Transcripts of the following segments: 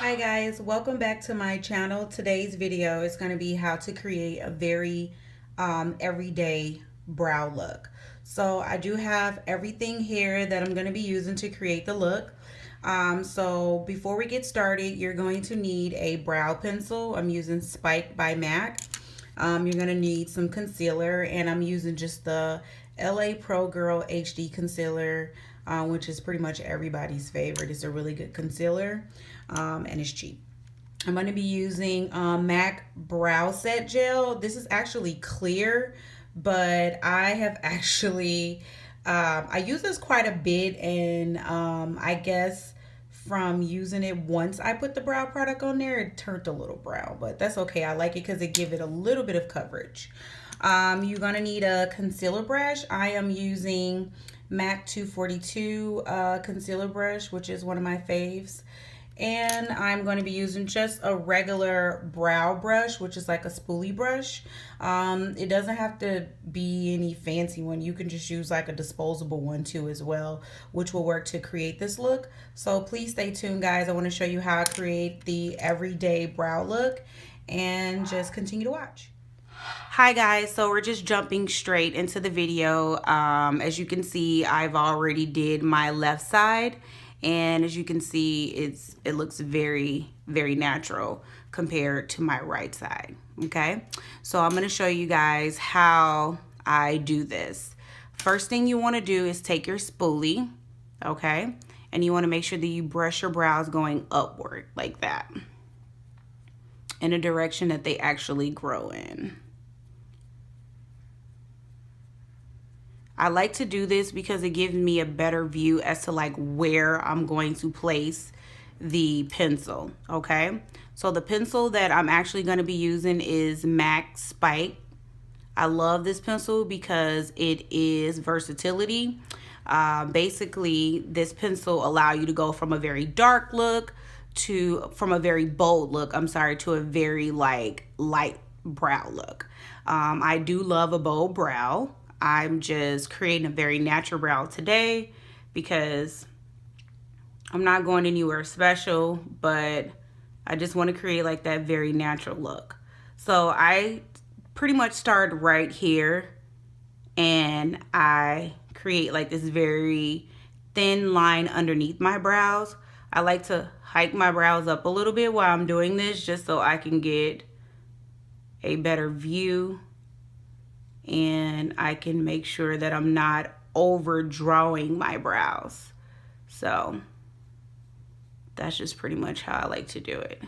Hi guys, welcome back to my channel. Today's video is going to be how to create a very everyday brow look. So I do have everything here that I'm going to be using to create the look. So before we get started, you're going to need a brow pencil. I'm using Spike by MAC. You're going to need some concealer, and I'm using just the LA Pro Girl HD concealer, which is pretty much everybody's favorite. It's a really good concealer, and it's cheap. I'm going to be using MAC Brow Set Gel. This is actually clear, but I have actually, I use this quite a bit, and I guess from using it once I put the brow product on there, it turned a little brown, but that's okay. I like it because it gives it a little bit of coverage. You're going to need a concealer brush. I am using MAC 242 concealer brush, which is one of my faves. And I'm going to be using just a regular brow brush, which is like a spoolie brush. It doesn't have to be any fancy one. You can just use like a disposable one too as well, which will work to create this look. So please stay tuned, guys. I want to show you how I create the everyday brow look, and just continue to watch. Hi guys, so we're just jumping straight into the video. As you can see, I've already did my left side, and as you can see, it looks very natural compared to my right side. Okay, so I'm going to show you guys how I do this. First thing you want to do is take your spoolie, okay, and you want to make sure that you brush your brows going upward like that, in a direction that they actually grow in. I like to do this because it gives me a better view as to like where I'm going to place the pencil, okay? So the pencil that I'm actually going to be using is MAC Spike. I love this pencil because it is versatility. Basically, this pencil allows you to go from a very dark look from a very bold look, to a very like light brow look. I do love a bold brow. I'm just creating a very natural brow today because I'm not going anywhere special, but I just want to create like that very natural look. So I pretty much start right here, and I create like this very thin line underneath my brows. I like to hike my brows up a little bit while I'm doing this, just so I can get a better view, and I can make sure that I'm not overdrawing my brows. So that's just pretty much how I like to do it.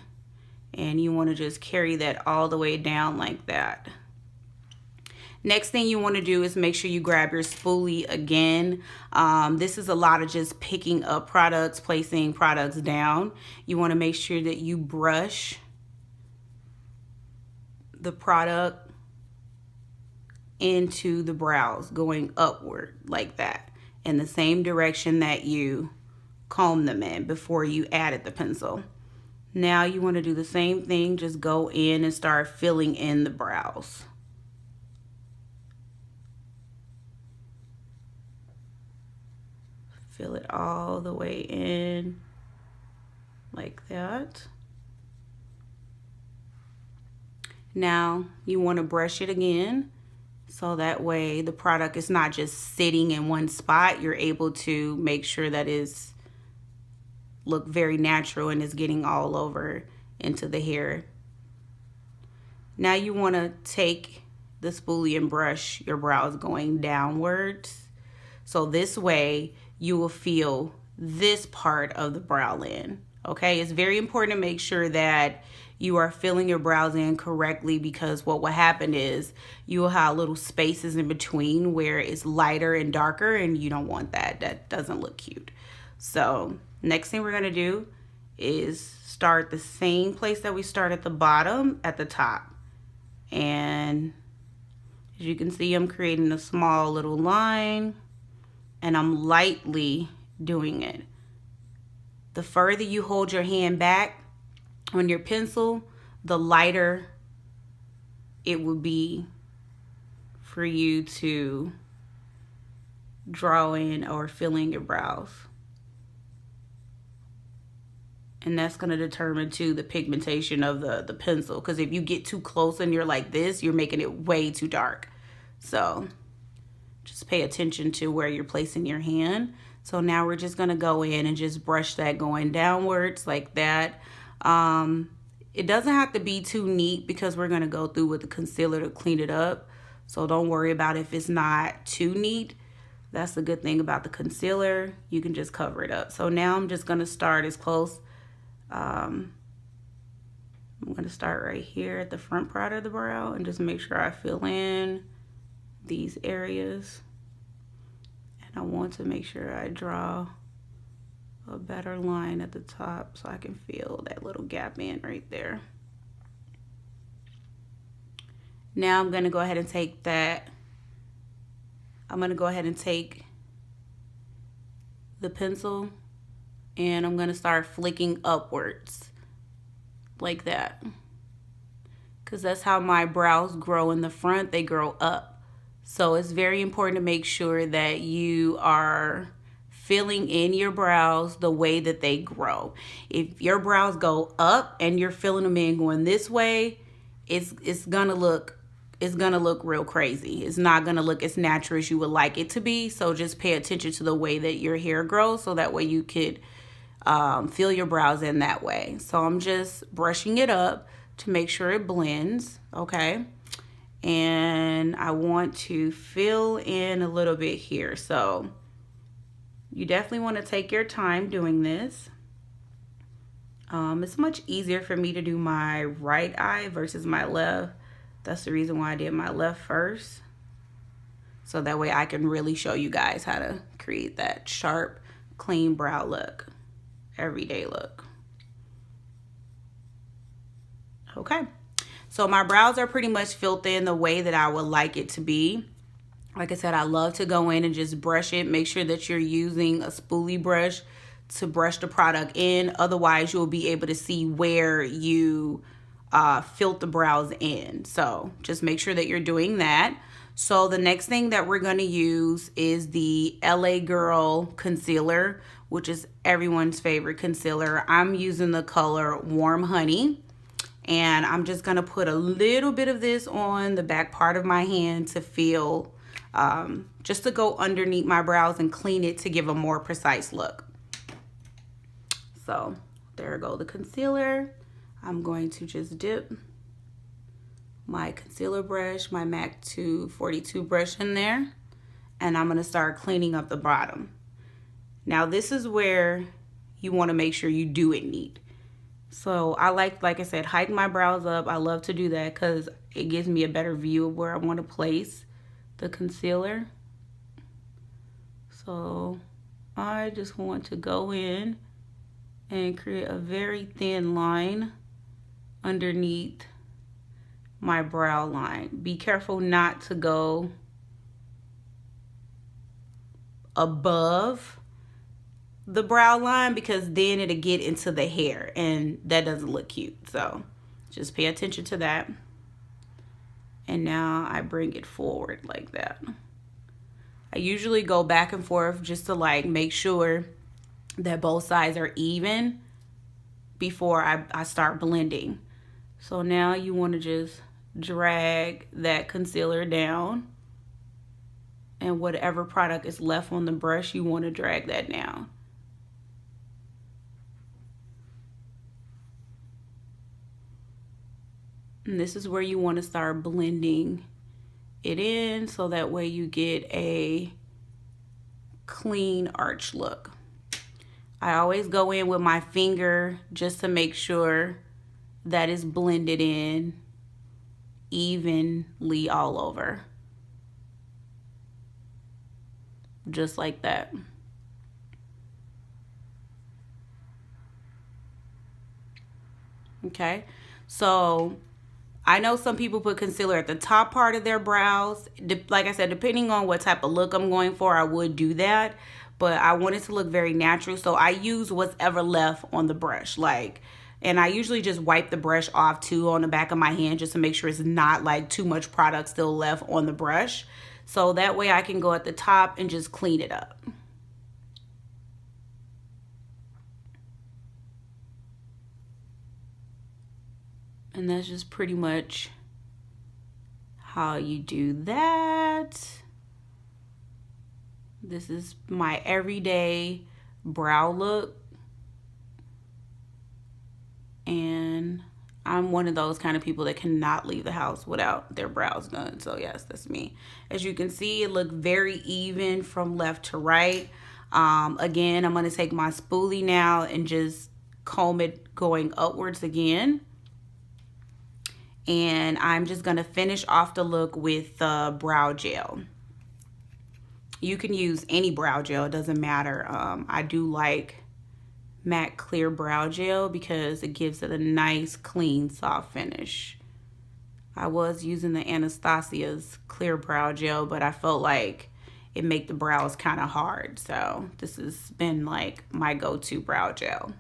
And you want to just carry that all the way down like that. Next thing you want to do is make sure you grab your spoolie again. This is a lot of just picking up products, placing products down. You want to make sure that you brush the product into the brows going upward like that, in the same direction that you comb them in before you added the pencil. Now you want to do the same thing, just go in and start filling in the brows. Fill it all the way in like that. Now you want to brush it again, so that way the product is not just sitting in one spot. You're able to make sure that it's look very natural and is getting all over into the hair. Now you want to take the spoolie and brush your brows going downwards. So this way you will feel this part of the brow in. Okay, it's very important to make sure that you are filling your brows in correctly, because what will happen is you will have little spaces in between where it's lighter and darker, and you don't want that. That doesn't look cute. So next thing we're going to do is start the same place that we start at the bottom, at the top. And as you can see, I'm creating a small little line, and I'm lightly doing it. The further you hold your hand back on your pencil, the lighter it will be for you to draw in or fill in your brows. And that's going to determine too the pigmentation of the pencil, because if you get too close and you're like this, you're making it way too dark. So just pay attention to where you're placing your hand. So now we're just going to go in and just brush that going downwards like that. It doesn't have to be too neat because we're going to go through with the concealer to clean it up. So don't worry about if it's not too neat. That's the good thing about the concealer. You can just cover it up. So now I'm just going to start as close. I'm going to start right here at the front part of the brow and just make sure I fill in these areas. And I want to make sure I draw a better line at the top so I can fill that little gap in right there. Now I'm going to go ahead and take that. I'm going to go ahead and take the pencil and I'm going to start flicking upwards like that. Because that's how my brows grow in the front. They grow up. So it's very important to make sure that you are filling in your brows the way that they grow. If your brows go up and you're filling them in going this way, it's gonna look real crazy. It's not gonna look as natural as you would like it to be. So just pay attention to the way that your hair grows, so that way you could fill your brows in that way. So I'm just brushing it up to make sure it blends, okay? And I want to fill in a little bit here. So you definitely want to take your time doing this. It's much easier for me to do my right eye versus my left. That's the reason why I did my left first. So that way I can really show you guys how to create that sharp, clean brow look, everyday look. Okay. So my brows are pretty much filled in the way that I would like it to be. Like I said, I love to go in and just brush it. Make sure that you're using a spoolie brush to brush the product in. Otherwise, you'll be able to see where you filled the brows in. So just make sure that you're doing that. So the next thing that we're going to use is the LA Girl concealer, which is everyone's favorite concealer. I'm using the color Warm Honey. And I'm just going to put a little bit of this on the back part of my hand to feel, just to go underneath my brows and clean it to give a more precise look. So there go the concealer. I'm going to just dip my concealer brush, my MAC 242 brush in there. And I'm going to start cleaning up the bottom. Now this is where you want to make sure you do it neat. So I like I said, hike my brows up. I love to do that because it gives me a better view of where I want to place the concealer. So I just want to go in and create a very thin line underneath my brow line. Be careful not to go above the brow line because then it'll get into the hair and that doesn't look cute. So just pay attention to that. And now I bring it forward like that. I usually go back and forth just to make sure that both sides are even before I start blending. So now you want to just drag that concealer down, and whatever product is left on the brush, you want to drag that down. And this is where you want to start blending it in so that way you get a clean arch look. I always go in with my finger just to make sure that it's blended in evenly all over. Just like that. Okay, so I know some people put concealer at the top part of their brows. Like I said, depending on what type of look I'm going for, I would do that. But I want it to look very natural, so I use what's ever left on the brush. And I usually just wipe the brush off too on the back of my hand just to make sure it's not too much product still left on the brush. So that way I can go at the top and just clean it up. And that's just pretty much how you do that. This is my everyday brow look. And I'm one of those kind of people that cannot leave the house without their brows done. So yes, that's me. As you can see, it looked very even from left to right. Again, I'm going to take my spoolie now and just comb it going upwards again. And I'm just going to finish off the look with brow gel. You can use any brow gel, it doesn't matter. I do like matte clear brow gel because it gives it a nice clean soft finish. I was using the Anastasia's clear brow gel, but I felt like it made the brows kind of hard, so this has been like my go-to brow gel.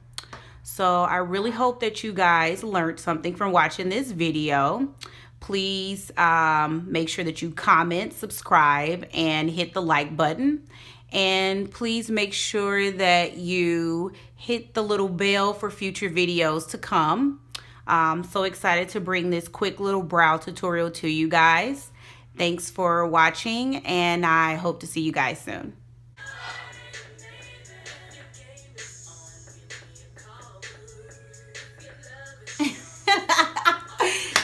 So I really hope that you guys learned something from watching this video. Please make sure that you comment, subscribe, and hit the like button. And please make sure that you hit the little bell for future videos to come. I'm so excited to bring this quick little brow tutorial to you guys. Thanks for watching, and I hope to see you guys soon.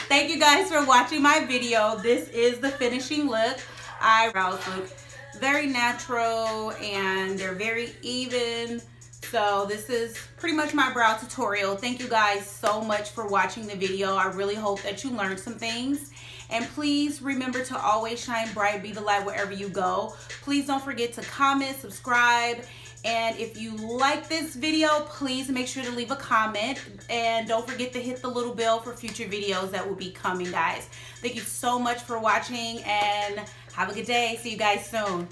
Thank you guys for watching my video. This is the finishing look. Eyebrows look very natural and they're very even. So this is pretty much my brow tutorial. Thank you guys so much for watching the video. I really hope that you learned some things. And please remember to always shine bright, be the light wherever you go. Please don't forget to comment, subscribe. And if you like this video, please make sure to leave a comment. And don't forget to hit the little bell for future videos that will be coming, guys. Thank you so much for watching and have a good day. See you guys soon.